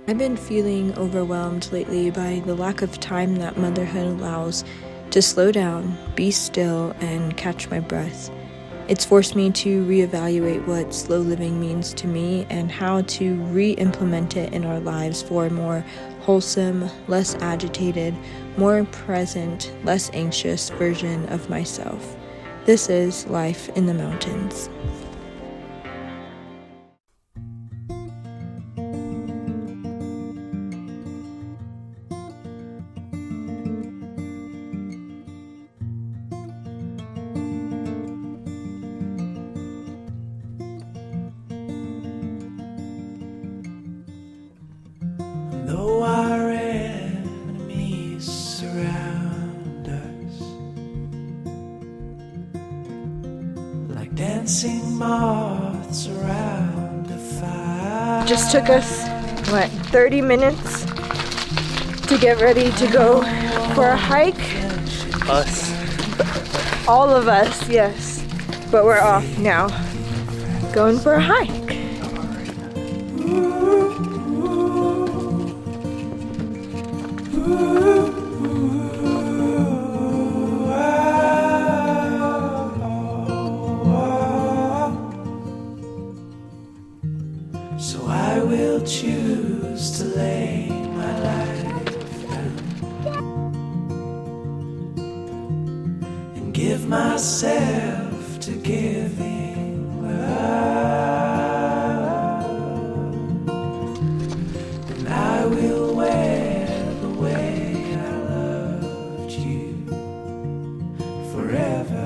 I've been feeling overwhelmed lately by the lack of time that motherhood allows to slow down, be still, and catch my breath. It's forced me to reevaluate what slow living means to me and how to re-implement it in our lives for a more wholesome, less agitated, more present, less anxious version of myself. This is Life in the Mountains. Though our enemies surround us like dancing moths around a fire. Just took us, 30 minutes to get ready to go for a hike? Us. All of us, yes. But we're off now, going for a hike. So I will choose to lay my life down and give myself to giving love, and I will wear the way I loved you forever.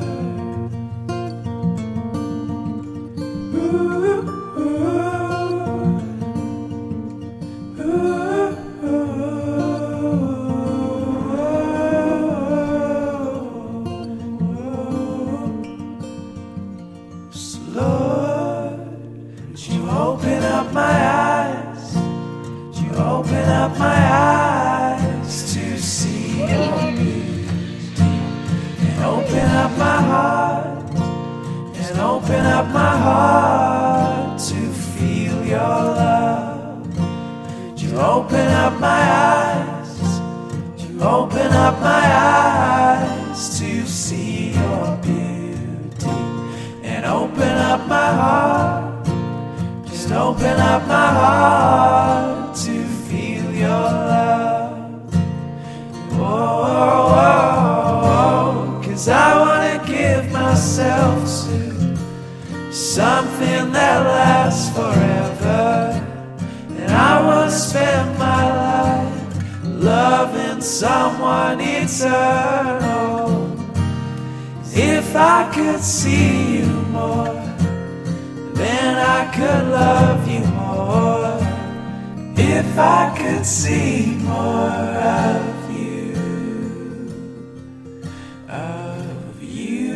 Open up my eyes, you open up my eyes to see your beauty, and open up my heart, and open up my heart to feel your love. You open up my eyes, you open up my eyes to see your beauty, and open up my heart. Just open up my heart to feel your love. Oh, 'cause I wanna give myself to something that lasts forever. And I wanna spend my life loving someone eternal. If I could see you more, then I could love you more. If I could see more of you, of you.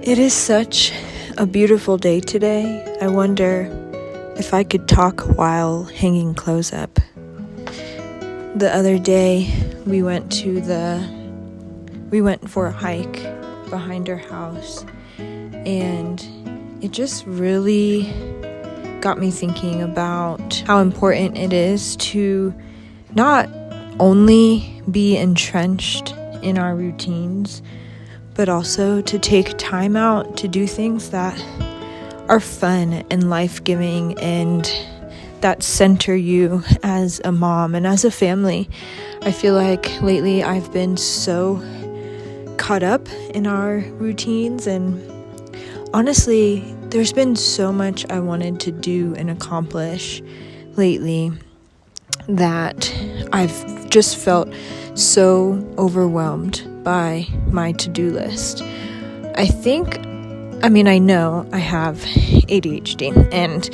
It is such a beautiful day today. I wonder if I could talk while hanging clothes up. The other day, we went for a hike behind our house, and it just really got me thinking about how important it is to not only be entrenched in our routines, but also to take time out to do things that are fun and life-giving and that center you as a mom and as a family. I feel like lately I've been so caught up in our routines, and honestly, there's been so much I wanted to do and accomplish lately that I've just felt so overwhelmed by my to-do list. I know I have ADHD, and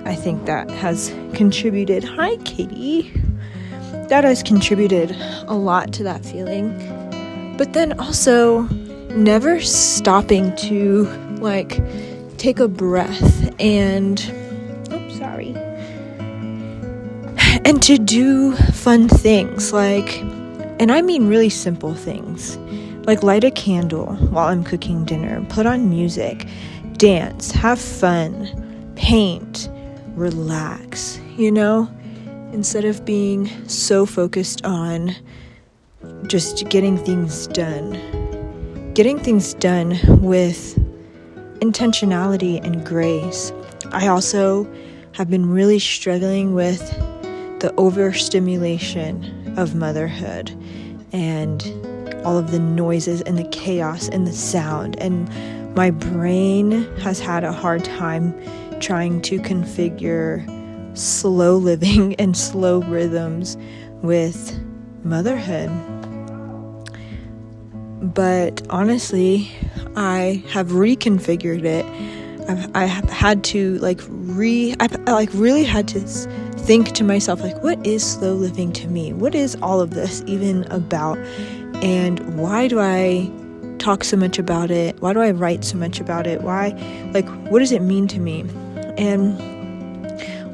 I think that has contributed. Hi, Katie. That has contributed a lot to that feeling. But then also never stopping to take a breath and to do fun things like And I mean really simple things, like light a candle while I'm cooking dinner, put on music, dance, have fun, paint, relax, instead of being so focused on just getting things done with intentionality and grace. I also have been really struggling with the overstimulation of motherhood and all of the noises and the chaos and the sound, and my brain has had a hard time trying to configure slow living and slow rhythms with motherhood. But honestly, I have reconfigured it. I have had to really had to think to myself, what is slow living to me? What is all of this even about? And why do I talk so much about it? Why do I write so much about it? What does it mean to me? And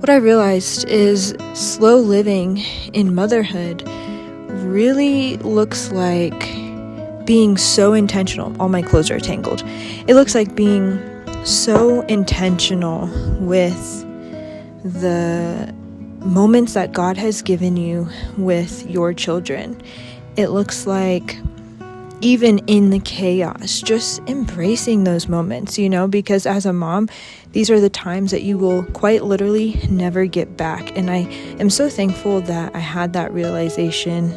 what I realized is slow living in motherhood really looks like being so intentional. All my clothes are tangled. It looks like being so intentional with the moments that God has given you with your children. It looks like even in the chaos, just embracing those moments, because as a mom, these are the times that you will quite literally never get back. And I am so thankful that I had that realization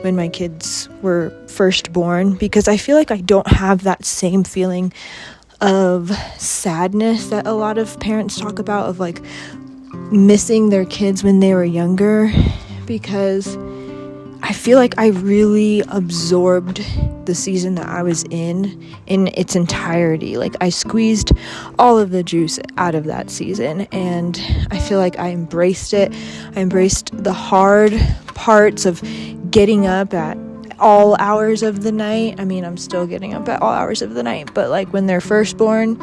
when my kids were first born, because I feel like I don't have that same feeling of sadness that a lot of parents talk about, of missing their kids when they were younger, because I feel like I really absorbed the season that I was in its entirety. I squeezed all of the juice out of that season, and I feel like I embraced it. I embraced the hard parts of getting up at all hours of the night. I mean, I'm still getting up at all hours of the night, but when they're first born,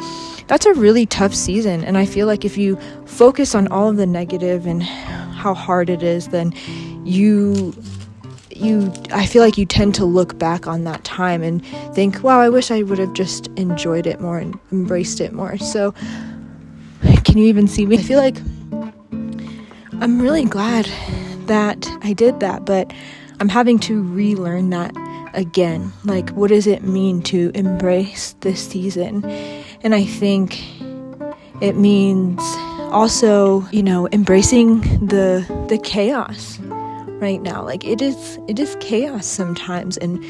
that's a really tough season. And I feel like if you focus on all of the negative and how hard it is, then I feel like you tend to look back on that time and think, wow, I wish I would have just enjoyed it more and embraced it more. So can you even see me? I feel like I'm really glad that I did that, but I'm having to relearn that again. What does it mean to embrace this season? And I think it means also, embracing the chaos right now. It is chaos sometimes, and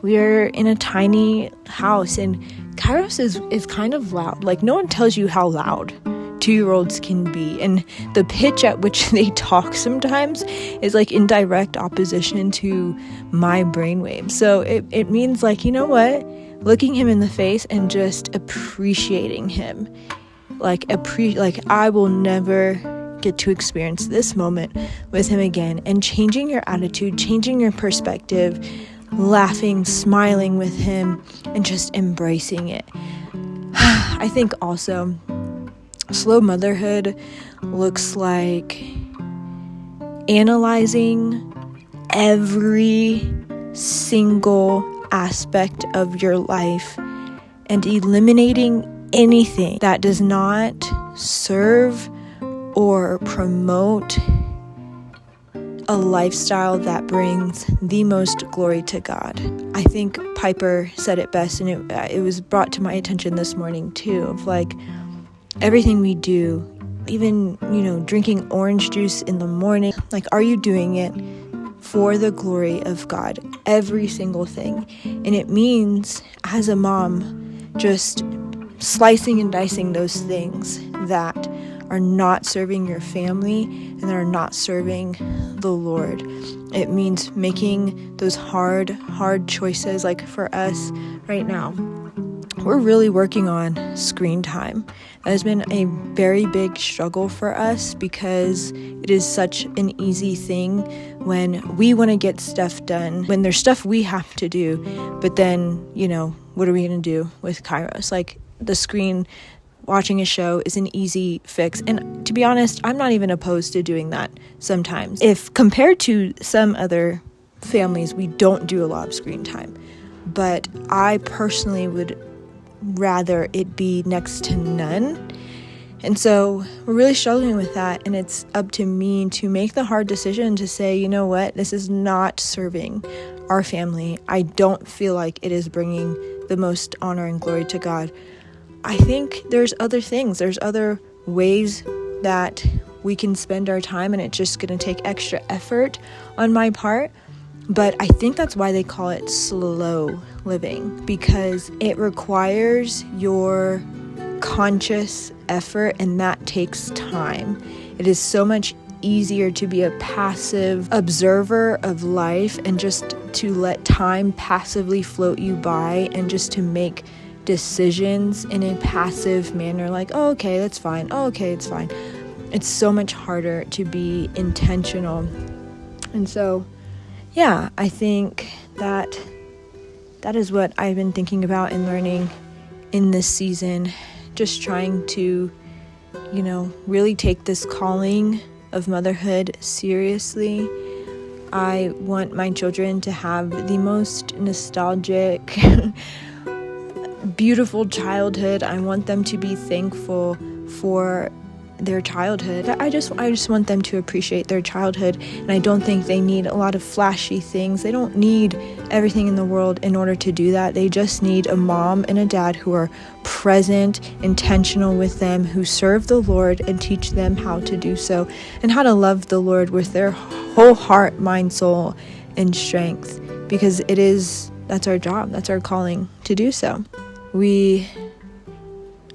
we're in a tiny house, and Kairos is kind of loud. No one tells you how loud 2-year-olds can be, and the pitch at which they talk sometimes is in direct opposition to my brainwaves. So it means looking him in the face and just appreciating him. I will never get to experience this moment with him again, and changing your attitude, changing your perspective, laughing, smiling with him, and just embracing it. I think also slow motherhood looks like analyzing every single aspect of your life and eliminating anything that does not serve or promote a lifestyle that brings the most glory to God. I think Piper said it best, and it was brought to my attention this morning too, of everything we do, even, drinking orange juice in the morning, are you doing it for the glory of God? Every single thing. And it means, as a mom, just slicing and dicing those things that are not serving your family and that are not serving the Lord. It means making those hard choices. For us right now, we're really working on screen time. That has been a very big struggle for us, because it is such an easy thing when we want to get stuff done, when there's stuff we have to do, but then, what are we going to do with Kairos? The screen, watching a show is an easy fix. And to be honest, I'm not even opposed to doing that sometimes. If compared to some other families, we don't do a lot of screen time. But I personally would rather it be next to none. And so we're really struggling with that, and it's up to me to make the hard decision to say, you know what, this is not serving our family. I don't feel like it is bringing the most honor and glory to God. I think there's other things, there's other ways that we can spend our time, and it's just going to take extra effort on my part. But I think that's why they call it slow living, because it requires your conscious effort, and that takes time. It is so much easier to be a passive observer of life and just to let time passively float you by, and just to make decisions in a passive manner, like, oh, okay, that's fine. Oh, okay, it's fine. It's so much harder to be intentional. And so, yeah, I think that is what I've been thinking about and learning in this season. Just trying to, really take this calling of motherhood seriously. I want my children to have the most nostalgic, beautiful childhood. I want them to be thankful for their childhood. I just want them to appreciate their childhood, and I don't think they need a lot of flashy things. They don't need everything in the world in order to do that. They just need a mom and a dad who are present, intentional with them, who serve the Lord and teach them how to do so, and how to love the Lord with their whole heart, mind, soul, and strength, because that's our job, that's our calling to do so. We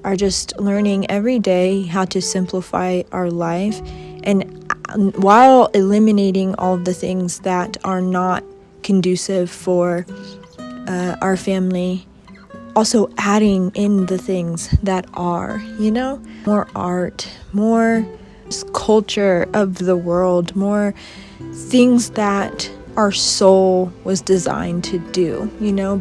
are just learning every day how to simplify our life, and while eliminating all of the things that are not conducive for our family, also adding in the things that are, more art, more culture of the world, more things that our soul was designed to do,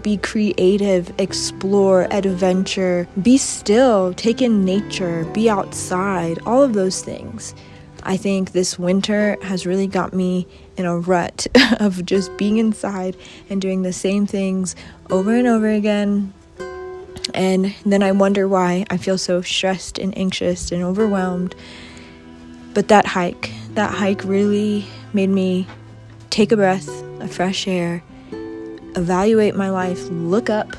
be creative, explore, adventure, be still, take in nature, be outside, all of those things. I think this winter has really got me in a rut of just being inside and doing the same things over and over again. And then I wonder why I feel so stressed and anxious and overwhelmed. But that hike really made me take a breath of fresh air, evaluate my life, look up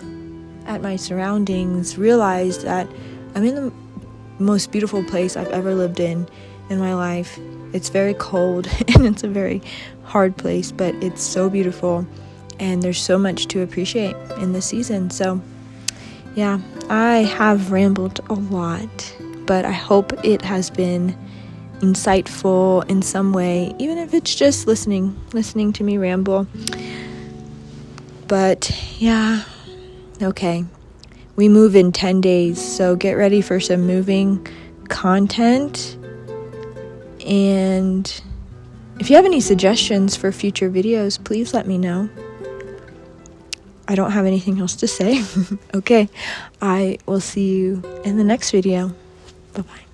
at my surroundings, realize that I'm in the most beautiful place I've ever lived in my life. It's very cold and it's a very hard place, but it's so beautiful, and there's so much to appreciate in this season. So yeah, I have rambled a lot, but I hope it has been insightful in some way, even if it's just listening to me ramble. But yeah, okay, we move in 10 days, so get ready for some moving content. And if you have any suggestions for future videos, please let me know. I don't have anything else to say. Okay, I will see you in the next video. Bye-bye.